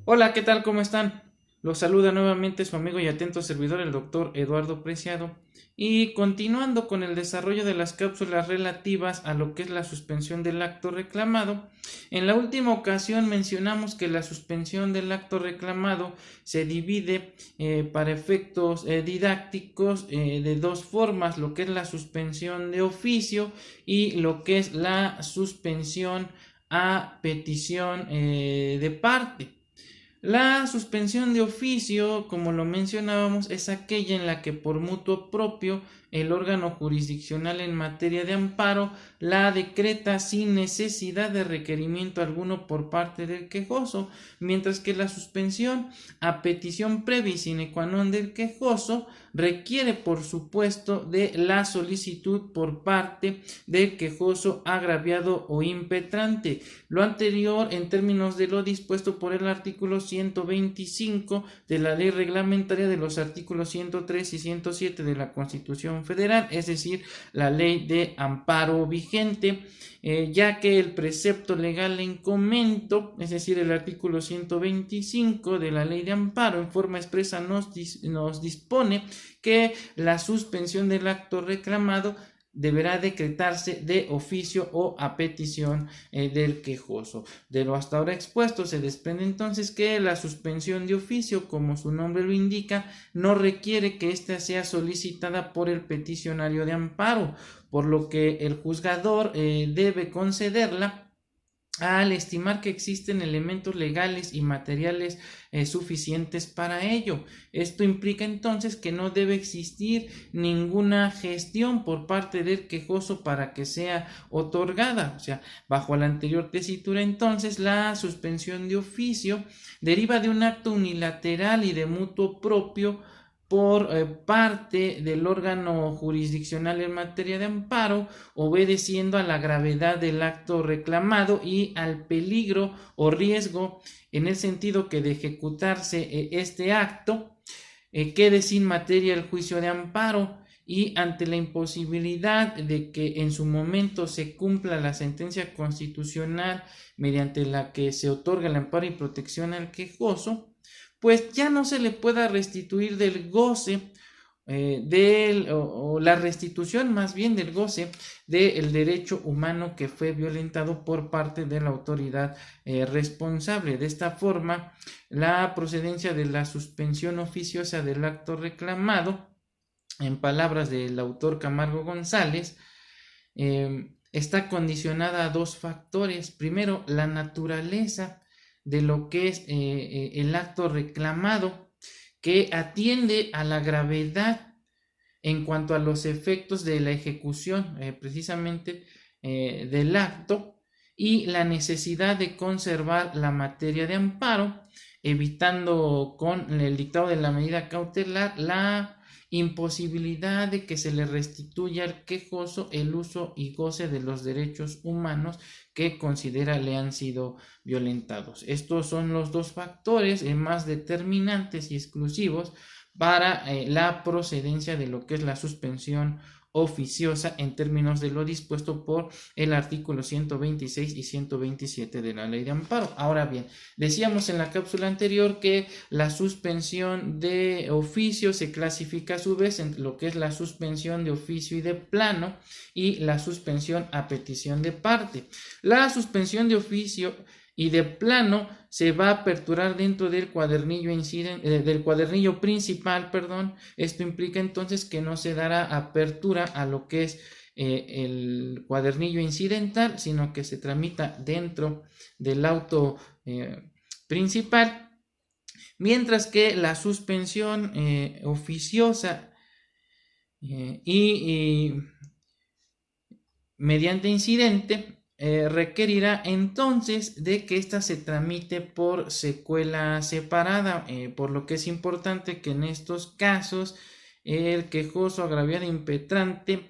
Hola, ¿qué tal? ¿Cómo están? Los saluda nuevamente su amigo y atento servidor, el doctor Eduardo Preciado. Y continuando con el desarrollo de las cápsulas relativas a lo que es la suspensión del acto reclamado, en la última ocasión mencionamos que la suspensión del acto reclamado se divide para efectos didácticos de dos formas, lo que es la suspensión de oficio y lo que es la suspensión a petición de parte. La suspensión de oficio, como lo mencionábamos, es aquella en la que por mutuo propio el órgano jurisdiccional en materia de amparo la decreta sin necesidad de requerimiento alguno por parte del quejoso, mientras que la suspensión a petición previa y sine qua non del quejoso requiere por supuesto de la solicitud por parte del quejoso agraviado o impetrante. Lo anterior en términos de lo dispuesto por el artículo 125 de la ley reglamentaria de los artículos 103 y 107 de la Constitución Federal, es decir, la ley de amparo vigente, ya que el precepto legal en comento, es decir, el artículo 125 de la ley de amparo en forma expresa nos dispone que la suspensión del acto reclamado deberá decretarse de oficio o a petición del quejoso. De lo hasta ahora expuesto se desprende entonces que la suspensión de oficio, como su nombre lo indica, no requiere que ésta sea solicitada por el peticionario de amparo, por lo que el juzgador debe concederla al estimar que existen elementos legales y materiales suficientes para ello. Esto implica entonces que no debe existir ninguna gestión por parte del quejoso para que sea otorgada. O sea, bajo la anterior tesitura entonces la suspensión de oficio deriva de un acto unilateral y de mutuo propio por parte del órgano jurisdiccional en materia de amparo, obedeciendo a la gravedad del acto reclamado y al peligro o riesgo en el sentido que de ejecutarse este acto quede sin materia el juicio de amparo, y ante la imposibilidad de que en su momento se cumpla la sentencia constitucional mediante la que se otorga el amparo y protección al quejoso, pues ya no se le pueda restituir del goce o la restitución más bien del goce del derecho humano que fue violentado por parte de la autoridad responsable. De esta forma, la procedencia de la suspensión oficiosa del acto reclamado, en palabras del autor Camargo González, está condicionada a dos factores. Primero, la naturaleza de lo que es el acto reclamado, que atiende a la gravedad en cuanto a los efectos de la ejecución precisamente del acto, y la necesidad de conservar la materia de amparo, evitando con el dictado de la medida cautelar la imposibilidad de que se le restituya al quejoso el uso y goce de los derechos humanos que considera le han sido violentados. Estos son los dos factores más determinantes y exclusivos para la procedencia de lo que es la suspensión oficiosa en términos de lo dispuesto por el artículo 126 y 127 de la ley de amparo. Ahora bien, decíamos en la cápsula anterior que la suspensión de oficio se clasifica a su vez en lo que es la suspensión de oficio y de plano y la suspensión a petición de parte. La suspensión de oficio y de plano se va a aperturar dentro del cuadernillo principal, perdón. Esto implica entonces que no se dará apertura a lo que es el cuadernillo incidental, sino que se tramita dentro del auto principal, mientras que la suspensión oficiosa y mediante incidente requerirá entonces de que ésta se tramite por secuela separada, por lo que es importante que en estos casos el quejoso agraviado impetrante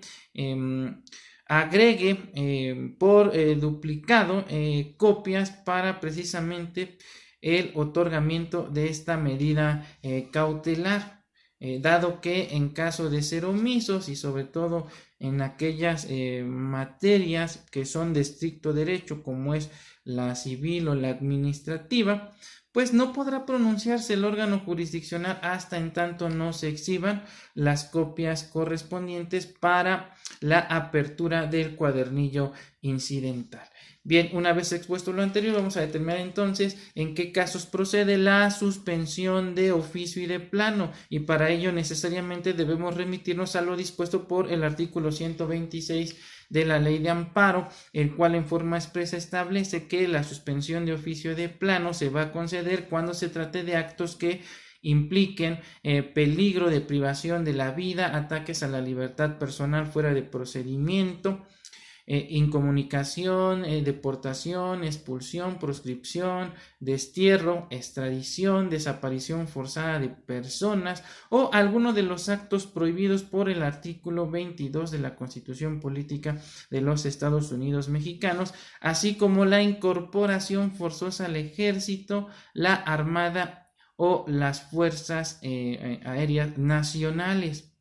agregue por duplicado copias para precisamente el otorgamiento de esta medida cautelar, dado que en caso de ser omisos y sobre todo en aquellas materias que son de estricto derecho como es la civil o la administrativa, pues no podrá pronunciarse el órgano jurisdiccional hasta en tanto no se exhiban las copias correspondientes para la apertura del cuadernillo incidental. Bien, una vez expuesto lo anterior, vamos a determinar entonces en qué casos procede la suspensión de oficio y de plano, y para ello necesariamente debemos remitirnos a lo dispuesto por el artículo 126 de la Ley de Amparo, el cual en forma expresa establece que la suspensión de oficio y de plano se va a conceder cuando se trate de actos que impliquen peligro de privación de la vida, ataques a la libertad personal fuera de procedimiento, incomunicación, deportación, expulsión, proscripción, destierro, extradición, desaparición forzada de personas o alguno de los actos prohibidos por el artículo 22 de la Constitución Política de los Estados Unidos Mexicanos, así como la incorporación forzosa al ejército, la armada o las fuerzas aéreas nacionales.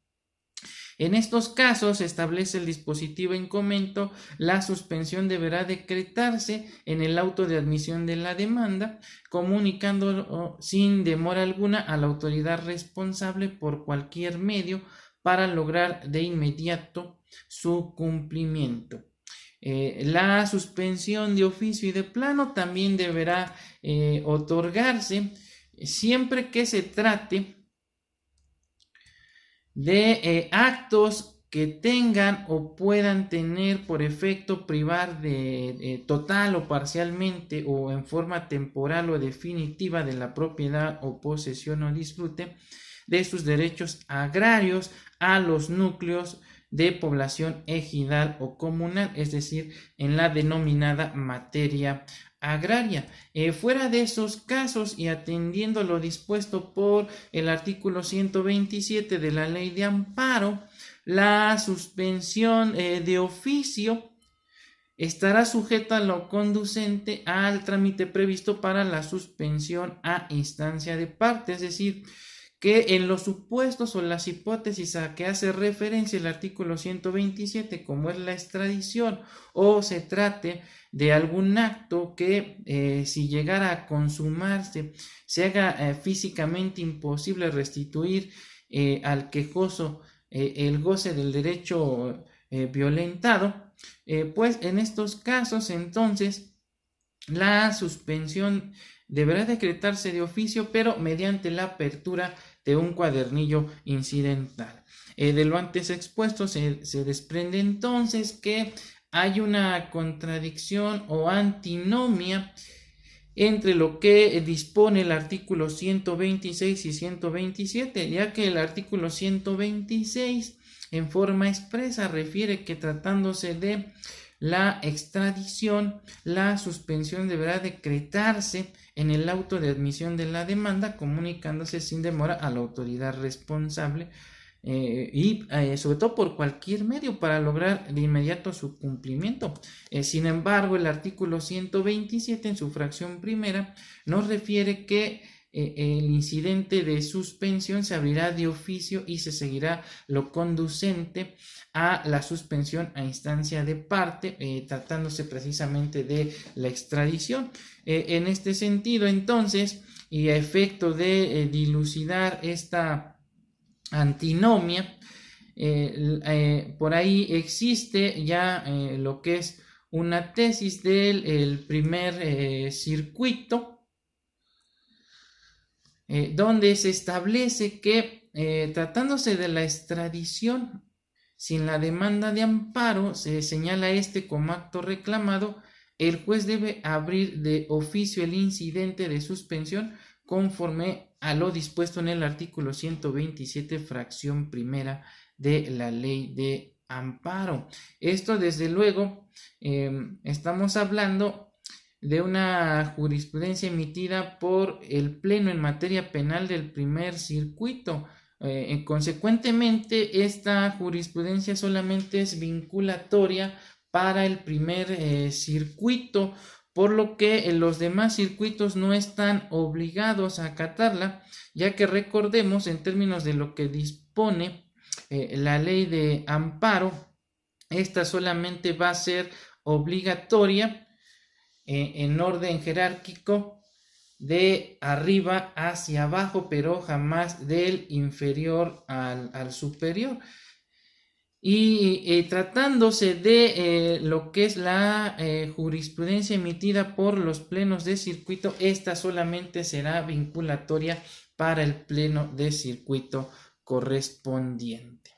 En estos casos, establece el dispositivo en comento, la suspensión deberá decretarse en el auto de admisión de la demanda, comunicando sin demora alguna a la autoridad responsable por cualquier medio para lograr de inmediato su cumplimiento. La suspensión de oficio y de plano también deberá otorgarse siempre que se trate de actos que tengan o puedan tener por efecto privar de total o parcialmente o en forma temporal o definitiva de la propiedad o posesión o disfrute de sus derechos agrarios a los núcleos de población ejidal o comunal, es decir, en la denominada materia agraria. Fuera de esos casos y atendiendo lo dispuesto por el artículo 127 de la Ley de Amparo, la suspensión de oficio estará sujeta a lo conducente al trámite previsto para la suspensión a instancia de parte, es decir, que en los supuestos o las hipótesis a que hace referencia el artículo 127, como es la extradición, o se trate de algún acto que si llegara a consumarse se haga físicamente imposible restituir al quejoso el goce del derecho violentado, pues en estos casos entonces la suspensión deberá decretarse de oficio, pero mediante la apertura de un cuadernillo incidental. De lo antes expuesto se desprende entonces que hay una contradicción o antinomia entre lo que dispone el artículo 126 y 127, ya que el artículo 126 en forma expresa refiere que tratándose de la extradición, la suspensión deberá decretarse en el auto de admisión de la demanda, comunicándose sin demora a la autoridad responsable y sobre todo por cualquier medio para lograr de inmediato su cumplimiento. Sin embargo, el artículo 127 en su fracción primera nos refiere que el incidente de suspensión se abrirá de oficio y se seguirá lo conducente a la suspensión a instancia de parte, tratándose precisamente de la extradición. En este sentido, entonces, y a efecto de dilucidar esta antinomia, por ahí existe ya lo que es una tesis del primer circuito, donde se establece que tratándose de la extradición sin la demanda de amparo, se señala como acto reclamado, el juez debe abrir de oficio el incidente de suspensión conforme a lo dispuesto en el artículo 127 fracción primera de la Ley de Amparo. Esto desde luego estamos hablando de una jurisprudencia emitida por el Pleno en materia penal del primer circuito. Consecuentemente, esta jurisprudencia solamente es vinculatoria para el primer circuito, por lo que los demás circuitos no están obligados a acatarla, ya que recordemos, en términos de lo que dispone la Ley de Amparo, esta solamente va a ser obligatoria en orden jerárquico de arriba hacia abajo, pero jamás del inferior al superior. Y tratándose de lo que es la jurisprudencia emitida por los plenos de circuito, esta solamente será vinculatoria para el pleno de circuito correspondiente.